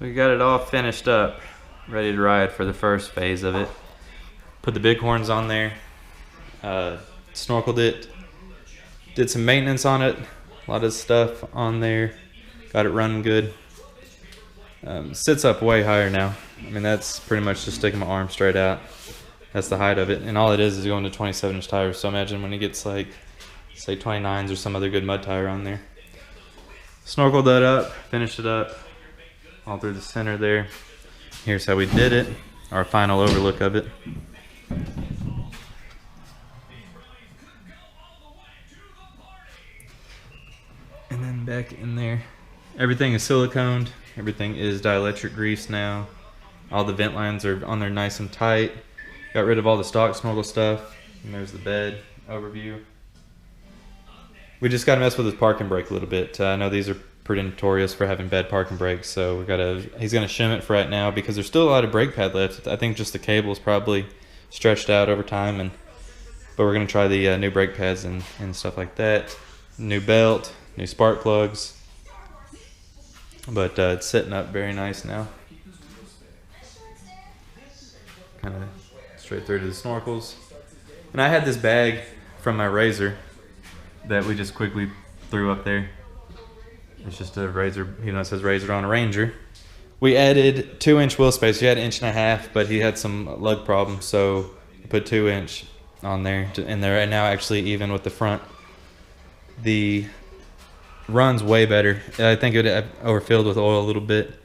We got it all finished up, ready to ride for the first phase of it. Put the bighorns on there, snorkeled it, did some maintenance on it, a lot of stuff on there, got it running good. Sits up way higher now. I mean, that's pretty much just sticking my arm straight out. That's the height of it, and all it is going to 27-inch tires. So imagine when it gets like, say 29s or some other good mud tire on there. Snorkeled that up, finished it up, all through the center there. Here's how we did it, our final overlook of it. And then back in there, everything is siliconed, everything is dielectric grease now. All the vent lines are on there nice and tight. Got rid of all the stock snorkel stuff, and there's the bed overview. We just got to mess with his parking brake a little bit. I know these are pretty notorious for having bad parking brakes, so he's gonna shim it for right now because there's still a lot of brake pad left. I think just the cable is probably stretched out over time, but we're gonna try the new brake pads and stuff like that. New belt, new spark plugs, but it's sitting up very nice now. Kind of straight through to the snorkels. And I had this bag from my razor that we just quickly threw up there. It's just a razor, it says razor on a Ranger. We added 2-inch wheel space. He had 1.5 inch, but he had some lug problems, so we put 2-inch on there. And they're now actually even with the front. The run's way better. I think it had overfilled with oil a little bit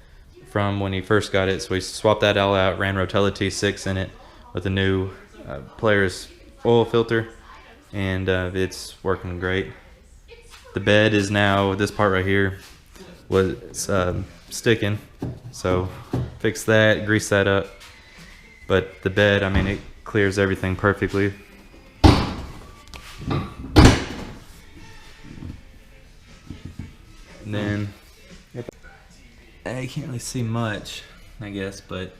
from when he first got it, so we swapped that all out, ran Rotella T6 in it with a new Polaris oil filter, and it's working great. The bed is now, this part right here was sticking, so fix that, grease that up. But the bed, I mean, it clears everything perfectly. And then, I can't really see much, I guess, but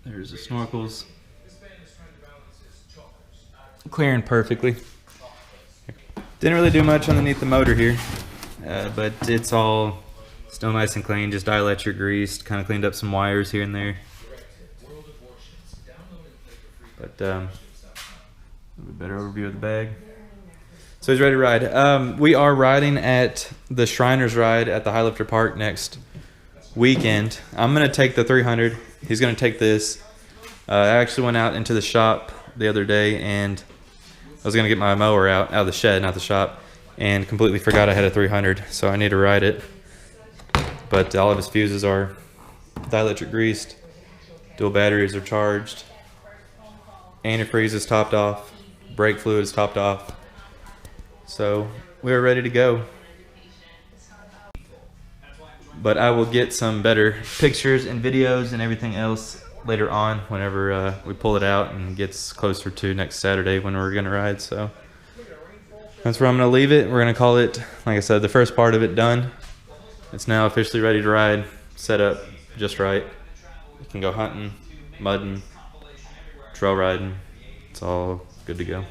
there's the snorkels. Clearing perfectly. Didn't really do much underneath the motor here, but it's all still nice and clean, just dielectric greased, kind of cleaned up some wires here and there. But a better overview of the bag. So he's ready to ride. We are riding at the Shriners ride at the Highlifter Park next weekend. I'm going to take the 300. He's going to take this. I actually went out into the shop the other day and I was going to get my mower out of the shed, not the shop, and completely forgot I had a 300, so I need to ride it. But all of his fuses are dielectric greased, dual batteries are charged, antifreeze is topped off, brake fluid is topped off, so we're ready to go. But I will get some better pictures and videos and everything else later on whenever we pull it out and gets closer to next Saturday when we're gonna ride. So that's where I'm gonna leave it. We're gonna call it, like I said, the first part of it done. It's now officially ready to ride, set up just right. You can go hunting, mudding, trail riding. It's all good to go.